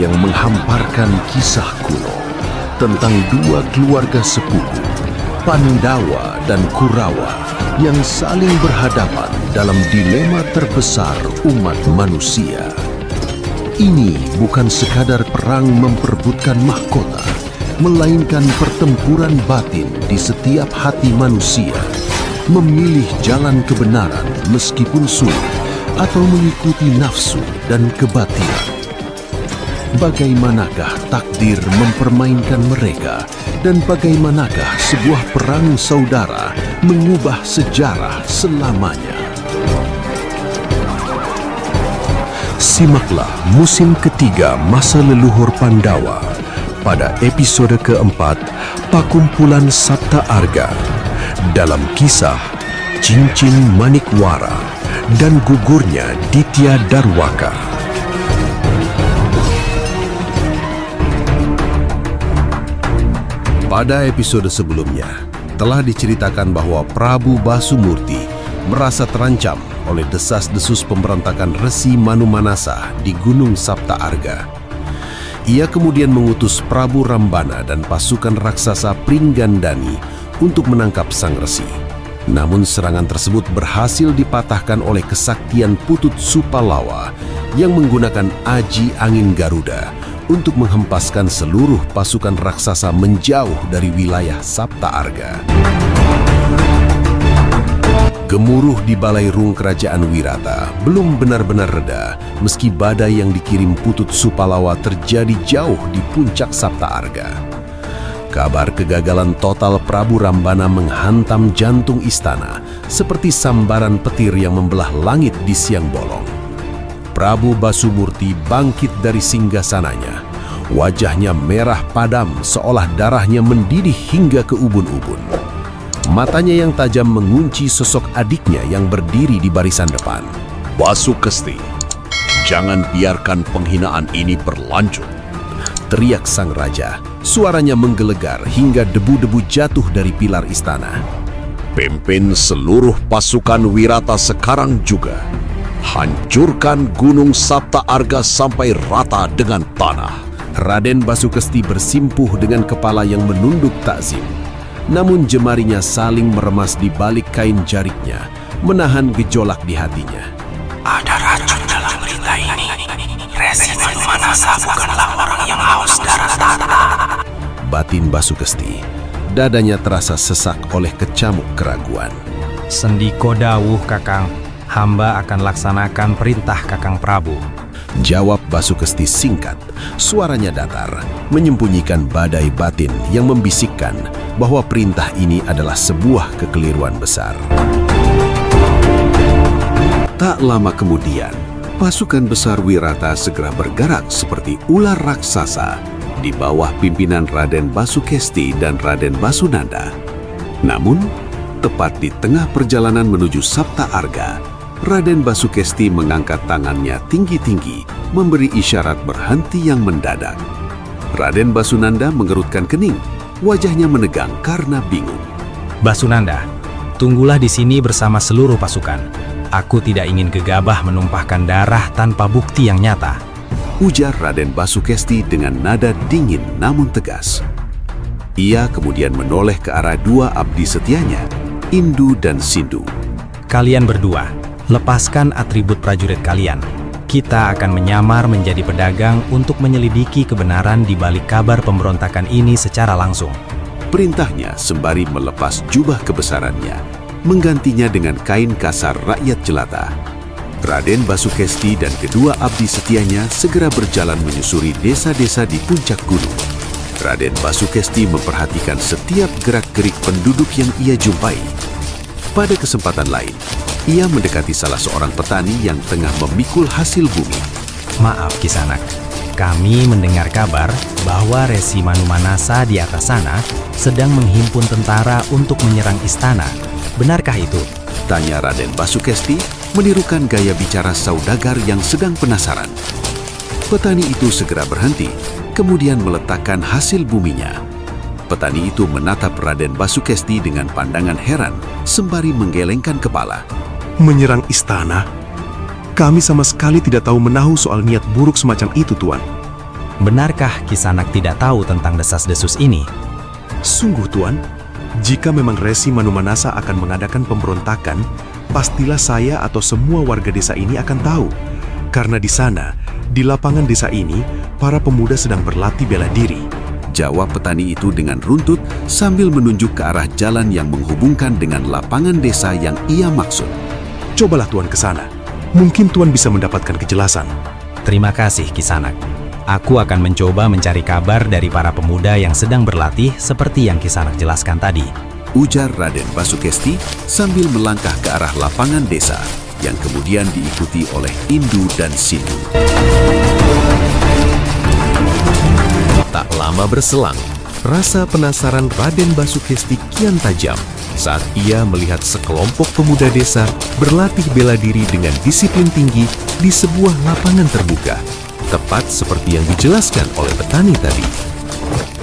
yang menghamparkan kisah kuno tentang dua keluarga sepupu, Pandawa dan Kurawa, yang saling berhadapan dalam dilema terbesar umat manusia. Ini bukan sekadar perang memperebutkan mahkota, melainkan pertempuran batin di setiap hati manusia, memilih jalan kebenaran meskipun sulit, atau mengikuti nafsu dan kebatilan. Bagaimanakah takdir mempermainkan mereka, dan bagaimanakah sebuah perang saudara mengubah sejarah selamanya? Simaklah musim ketiga Masa Leluhur Pandawa pada episode keempat Pakumpulan Sapta Arga dalam kisah Cincin Manikwara dan gugurnya Ditya Darwaka. Pada episode sebelumnya, telah diceritakan bahwa Prabu Basumurti merasa terancam oleh desas-desus pemberontakan Resi Manumanasa di Gunung Sapta Arga. Ia kemudian mengutus Prabu Rambana dan pasukan raksasa Pringgandani untuk menangkap sang resi. Namun serangan tersebut berhasil dipatahkan oleh kesaktian Putut Supalawa yang menggunakan aji angin Garuda untuk menghempaskan seluruh pasukan raksasa menjauh dari wilayah Sapta Arga. Gemuruh di Balairung Kerajaan Wirata belum benar-benar reda meski badai yang dikirim Putut Supalawa terjadi jauh di puncak Sapta Arga. Kabar kegagalan total Prabu Rambana menghantam jantung istana seperti sambaran petir yang membelah langit di siang bolong. Prabu Basumurti bangkit dari singgasananya. Wajahnya merah padam seolah darahnya mendidih hingga ke ubun-ubun. Matanya yang tajam mengunci sosok adiknya yang berdiri di barisan depan. Basukesti, jangan biarkan penghinaan ini berlanjut, teriak sang raja. Suaranya menggelegar hingga debu-debu jatuh dari pilar istana. Pimpin seluruh pasukan Wirata sekarang juga. Hancurkan Gunung Sapta Arga sampai rata dengan tanah. Raden Basukesti bersimpuh dengan kepala yang menunduk takzim. Namun jemarinya saling meremas di balik kain jariknya, menahan gejolak di hatinya. Ada racun dalam berita ini. Resi Manumanasa bukanlah orang yang haus darah tahta. Batin Basukesti. Dadanya terasa sesak oleh kecamuk keraguan. Sendiko dawuh Kakang, hamba akan laksanakan perintah Kakang Prabu. Jawab Basukesti singkat. Suaranya datar, menyembunyikan badai batin yang membisikkan bahwa perintah ini adalah sebuah kekeliruan besar. Tak lama kemudian, pasukan besar Wirata segera bergerak seperti ular raksasa di bawah pimpinan Raden Basukesti dan Raden Basunanda. Namun, tepat di tengah perjalanan menuju Sapta Arga, Raden Basukesti mengangkat tangannya tinggi-tinggi, memberi isyarat berhenti yang mendadak. Raden Basunanda mengerutkan kening, wajahnya menegang karena bingung. Basunanda, tunggulah di sini bersama seluruh pasukan. Aku tidak ingin gegabah menumpahkan darah tanpa bukti yang nyata, ujar Raden Basukesti dengan nada dingin namun tegas. Ia kemudian menoleh ke arah dua abdi setianya, Indu dan Sindu. Kalian berdua, lepaskan atribut prajurit kalian. Kita akan menyamar menjadi pedagang untuk menyelidiki kebenaran di balik kabar pemberontakan ini secara langsung. Perintahnya sembari melepas jubah kebesarannya, menggantinya dengan kain kasar rakyat jelata. Raden Basukesti dan kedua abdi setianya segera berjalan menyusuri desa-desa di puncak gunung. Raden Basukesti memperhatikan setiap gerak-gerik penduduk yang ia jumpai. Pada kesempatan lain, ia mendekati salah seorang petani yang tengah memikul hasil bumi. Maaf Kisanak, kami mendengar kabar bahwa Resi Manumanasa di atas sana sedang menghimpun tentara untuk menyerang istana. Benarkah itu? Tanya Raden Basukesti, menirukan gaya bicara saudagar yang sedang penasaran. Petani itu segera berhenti, kemudian meletakkan hasil buminya. Petani itu menatap Raden Basukesti dengan pandangan heran, sembari menggelengkan kepala. Menyerang istana? Kami sama sekali tidak tahu menahu soal niat buruk semacam itu, Tuan. Benarkah Kisanak tidak tahu tentang desas-desus ini? Sungguh Tuan, jika memang Resi Manumanasa akan mengadakan pemberontakan, pastilah saya atau semua warga desa ini akan tahu. Karena di sana, di lapangan desa ini, para pemuda sedang berlatih bela diri. Jawab petani itu dengan runtut sambil menunjuk ke arah jalan yang menghubungkan dengan lapangan desa yang ia maksud. Cobalah Tuan ke sana. Mungkin Tuan bisa mendapatkan kejelasan. Terima kasih, Kisanak. Aku akan mencoba mencari kabar dari para pemuda yang sedang berlatih seperti yang Kisanak jelaskan tadi. Ujar Raden Basukesti sambil melangkah ke arah lapangan desa yang kemudian diikuti oleh Indu dan Sindu. Tak lama berselang, rasa penasaran Raden Basukesti kian tajam saat ia melihat sekelompok pemuda desa berlatih bela diri dengan disiplin tinggi di sebuah lapangan terbuka, tepat seperti yang dijelaskan oleh petani tadi.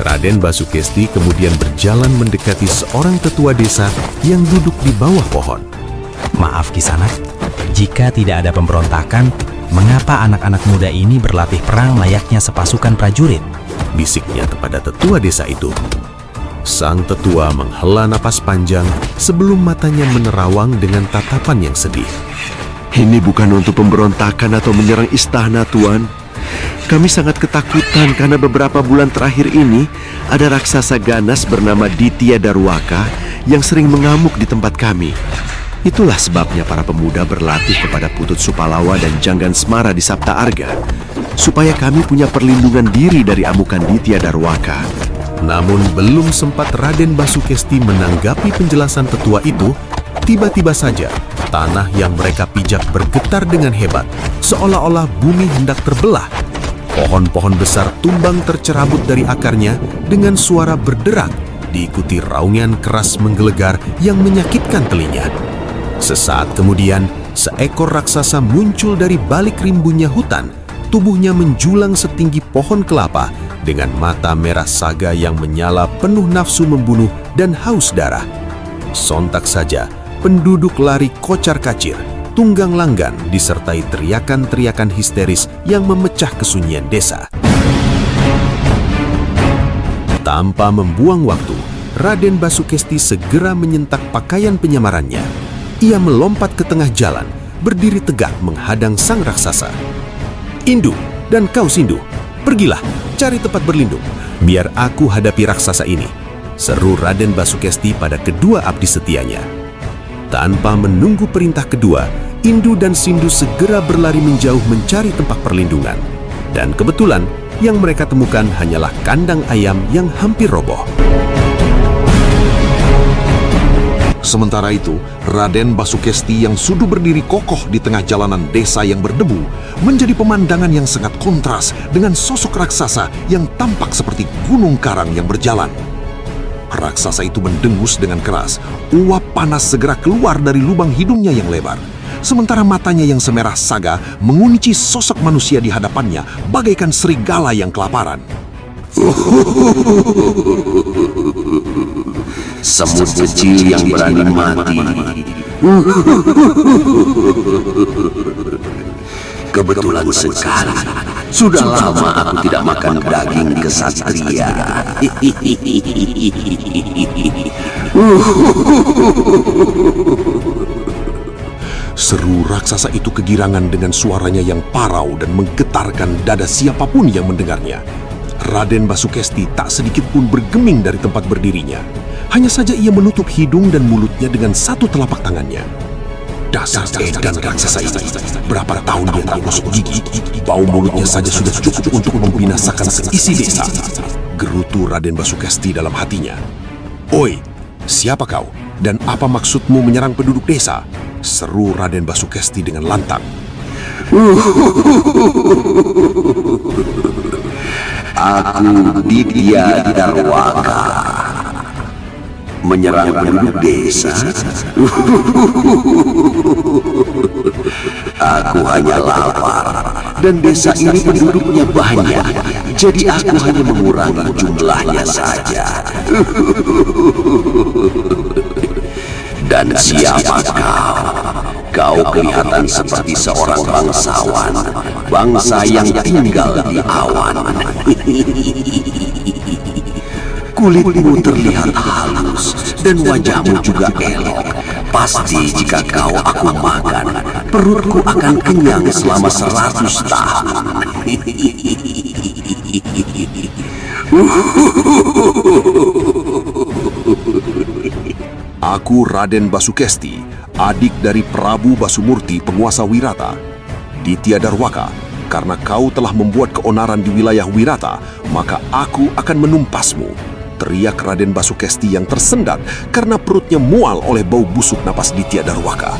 Raden Basukesti kemudian berjalan mendekati seorang tetua desa yang duduk di bawah pohon. Maaf Kisanak, jika tidak ada pemberontakan, mengapa anak-anak muda ini berlatih perang layaknya sepasukan prajurit? Bisiknya kepada tetua desa itu. Sang tetua menghela napas panjang sebelum matanya menerawang dengan tatapan yang sedih. Ini bukan untuk pemberontakan atau menyerang istana, Tuan. Kami sangat ketakutan karena beberapa bulan terakhir ini ada raksasa ganas bernama Ditya Darwaka yang sering mengamuk di tempat kami. Itulah sebabnya para pemuda berlatih kepada Putut Supalawa dan Janggan Smara di Sapta Arga, supaya kami punya perlindungan diri dari amukan Ditya Darwaka. Namun belum sempat Raden Basukesti menanggapi penjelasan tetua itu, tiba-tiba saja tanah yang mereka pijak bergetar dengan hebat, seolah-olah bumi hendak terbelah. Pohon-pohon besar tumbang tercerabut dari akarnya dengan suara berderak, diikuti raungan keras menggelegar yang menyakitkan telinga. Sesaat kemudian, seekor raksasa muncul dari balik rimbunnya hutan. Tubuhnya menjulang setinggi pohon kelapa dengan mata merah saga yang menyala penuh nafsu membunuh dan haus darah. Sontak saja, penduduk lari kocar-kacir, tunggang langgan disertai teriakan-teriakan histeris yang memecah kesunyian desa. Tanpa membuang waktu, Raden Basukesti segera menyentak pakaian penyamarannya. Ia melompat ke tengah jalan, berdiri tegak menghadang sang raksasa. Indu dan kau Sindu, pergilah cari tempat berlindung, biar aku hadapi raksasa ini, seru Raden Basukesti pada kedua abdi setianya. Tanpa menunggu perintah kedua, Indu dan Sindu segera berlari menjauh mencari tempat perlindungan. Dan kebetulan, yang mereka temukan hanyalah kandang ayam yang hampir roboh. Sementara itu, Raden Basukesti yang sudah berdiri kokoh di tengah jalanan desa yang berdebu menjadi pemandangan yang sangat kontras dengan sosok raksasa yang tampak seperti gunung karang yang berjalan. Raksasa itu mendengus dengan keras, uap panas segera keluar dari lubang hidungnya yang lebar. Sementara matanya yang semerah saga mengunci sosok manusia di hadapannya bagaikan serigala yang kelaparan. Semut kecil yang berani mati. Kebetulan sekali, sudah lama aku tidak makan daging kesatria. Seru raksasa itu kegirangan dengan suaranya yang parau dan menggetarkan dada siapapun yang mendengarnya. Raden Basukesti tak sedikit pun bergeming dari tempat berdirinya. Hanya saja ia menutup hidung dan mulutnya dengan satu telapak tangannya. Dasar edan raksasa itu. Berapa tahun dia tak gosok gigi, bau mulutnya saja sudah cukup untuk membinasakan seisi desa. Gerutu Raden Basukesti dalam hatinya. Oi, siapa kau? Dan apa maksudmu menyerang penduduk desa? Seru Raden Basukesti dengan lantang. Aku Ditya Darwaka. Menyerang penduduk desa. Aku hanya lapar dan desa ini penduduknya banyak, jadi aku hanya mengurangi jumlahnya saja. Dan siapa kau? Kau kelihatan seperti seorang bangsawan, bangsa yang tinggal di awan. Kulitmu terlihat halus dan wajahmu juga elok. Pasti jika kau aku makan, perutku akan kenyang selama 100 tahun. Aku Raden Basukesti, adik dari Prabu Basumurti, penguasa Wirata. Ditya Darwaka, karena kau telah membuat keonaran di wilayah Wirata, maka aku akan menumpasmu. Teriak Raden Basukesti yang tersendat karena perutnya mual oleh bau busuk napas Ditya Darwaka.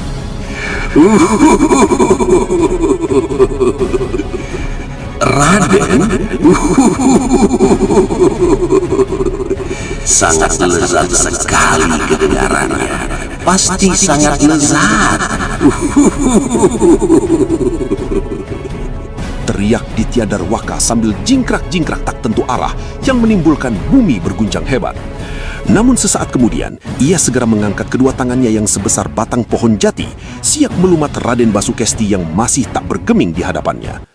Raden, sangat lezat sekali kedengarannya. Pasti sangat lezat. Teriak Ditya Darwaka sambil jingkrak-jingkrak tak tentu arah yang menimbulkan bumi berguncang hebat. Namun sesaat kemudian, ia segera mengangkat kedua tangannya yang sebesar batang pohon jati, siap melumat Raden Basukesti yang masih tak bergeming di hadapannya.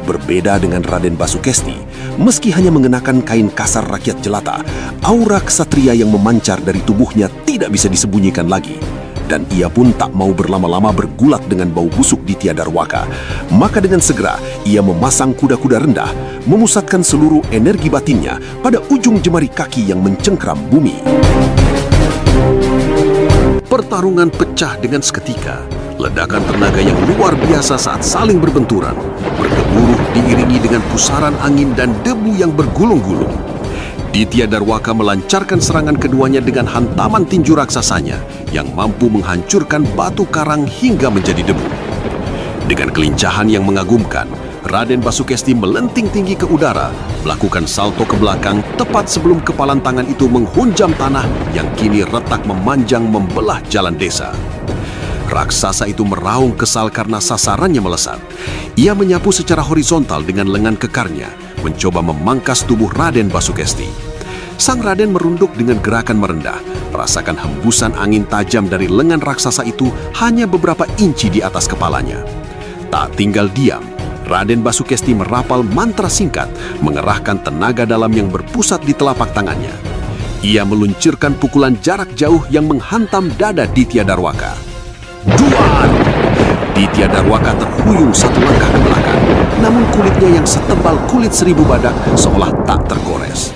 Berbeda dengan Raden Basukesti, meski hanya mengenakan kain kasar rakyat jelata, aura ksatria yang memancar dari tubuhnya tidak bisa disembunyikan lagi. Dan ia pun tak mau berlama-lama bergulat dengan bau busuk Ditya Darwaka. Maka dengan segera, ia memasang kuda-kuda rendah, memusatkan seluruh energi batinnya pada ujung jemari kaki yang mencengkram bumi. Pertarungan pecah dengan seketika. Ledakan tenaga yang luar biasa saat saling berbenturan, bergemuruh diiringi dengan pusaran angin dan debu yang bergulung-gulung. Ditya Darwaka melancarkan serangan keduanya dengan hantaman tinju raksasanya yang mampu menghancurkan batu karang hingga menjadi debu. Dengan kelincahan yang mengagumkan, Raden Basukesti melenting tinggi ke udara, melakukan salto ke belakang tepat sebelum kepalan tangan itu menghunjam tanah yang kini retak memanjang membelah jalan desa. Raksasa itu meraung kesal karena sasarannya melesat. Ia menyapu secara horizontal dengan lengan kekarnya, mencoba memangkas tubuh Raden Basukesti. Sang Raden merunduk dengan gerakan merendah, merasakan hembusan angin tajam dari lengan raksasa itu hanya beberapa inci di atas kepalanya. Tak tinggal diam, Raden Basukesti merapal mantra singkat, mengerahkan tenaga dalam yang berpusat di telapak tangannya. Ia meluncurkan pukulan jarak jauh yang menghantam dada Ditya Darwaka. Duar! Ditya Darwaka terhuyung satu langkah ke belakang, namun kulitnya yang setebal kulit 1000 badak seolah tak tergores.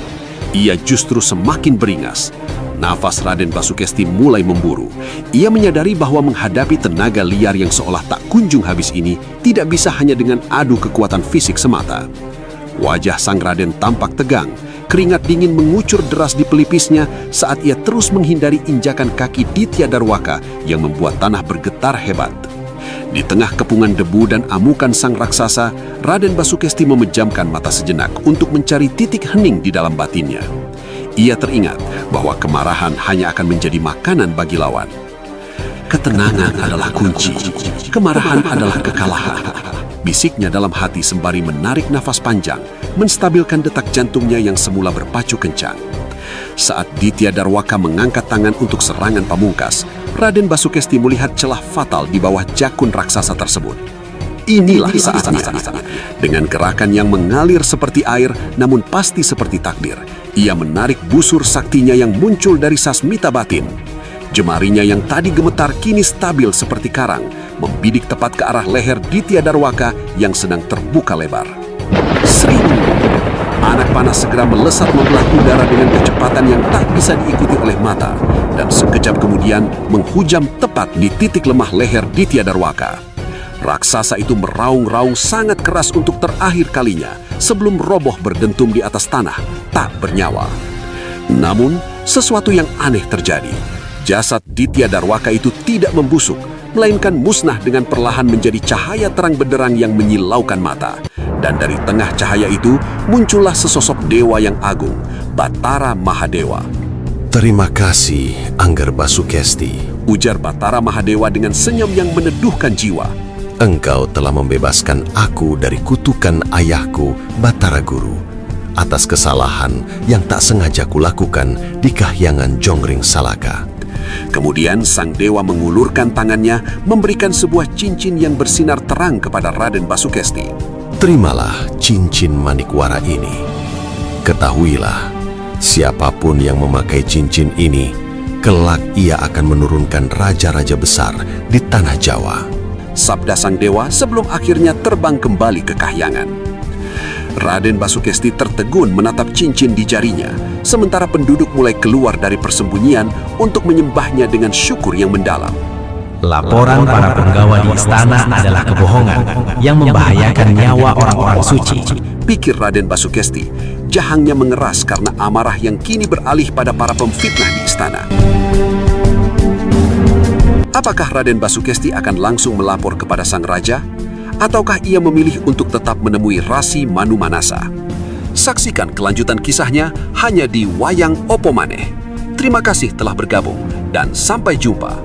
Ia justru semakin beringas. Nafas Raden Basukesti mulai memburu. Ia menyadari bahwa menghadapi tenaga liar yang seolah tak kunjung habis ini tidak bisa hanya dengan adu kekuatan fisik semata. Wajah sang Raden tampak tegang. Keringat dingin mengucur deras di pelipisnya saat ia terus menghindari injakan kaki Ditya Darwaka yang membuat tanah bergetar hebat. Di tengah kepungan debu dan amukan sang raksasa, Raden Basukesti memejamkan mata sejenak untuk mencari titik hening di dalam batinnya. Ia teringat bahwa kemarahan hanya akan menjadi makanan bagi lawan. Ketenangan adalah kunci, kemarahan adalah kekalahan. Bisiknya dalam hati sembari menarik nafas panjang, menstabilkan detak jantungnya yang semula berpacu kencang. Saat Ditya Darwaka mengangkat tangan untuk serangan pamungkas, Raden Basukesti melihat celah fatal di bawah jakun raksasa tersebut. Inilah saatnya. Dengan gerakan yang mengalir seperti air, namun pasti seperti takdir, ia menarik busur saktinya yang muncul dari sasmita batin. Jemarinya yang tadi gemetar kini stabil seperti karang, membidik tepat ke arah leher Ditya Darwaka yang sedang terbuka lebar. Sering! Anak panah segera melesat membelah udara dengan kecepatan yang tak bisa diikuti oleh mata, dan sekejap kemudian menghujam tepat di titik lemah leher Ditya Darwaka. Raksasa itu meraung-raung sangat keras untuk terakhir kalinya sebelum roboh berdentum di atas tanah, tak bernyawa. Namun, sesuatu yang aneh terjadi. Jasad Ditya Darwaka itu tidak membusuk, melainkan musnah dengan perlahan menjadi cahaya terang benderang yang menyilaukan mata. Dan dari tengah cahaya itu muncullah sesosok dewa yang agung, Batara Mahadewa. Terima kasih, Angger Basukesti. Ujar Batara Mahadewa dengan senyum yang meneduhkan jiwa. Engkau telah membebaskan aku dari kutukan ayahku, Batara Guru, atas kesalahan yang tak sengaja kulakukan di kahyangan Jonggring Salaka. Kemudian sang dewa mengulurkan tangannya, memberikan sebuah cincin yang bersinar terang kepada Raden Basukesti. Terimalah cincin Manikwara ini. Ketahuilah, siapapun yang memakai cincin ini, kelak ia akan menurunkan raja-raja besar di tanah Jawa. Sabda sang dewa sebelum akhirnya terbang kembali ke kahyangan. Raden Basukesti tertegun menatap cincin di jarinya, sementara penduduk mulai keluar dari persembunyian untuk menyembahnya dengan syukur yang mendalam. Laporan para penggawa di istana adalah kebohongan yang membahayakan nyawa orang-orang suci. Pikir Raden Basukesti, jahangnya mengeras karena amarah yang kini beralih pada para pemfitnah di istana. Apakah Raden Basukesti akan langsung melapor kepada sang raja? Ataukah ia memilih untuk tetap menemui Rasi Manumanasa? Saksikan kelanjutan kisahnya hanya di Wayang Opo Maneh. Terima kasih telah bergabung dan sampai jumpa.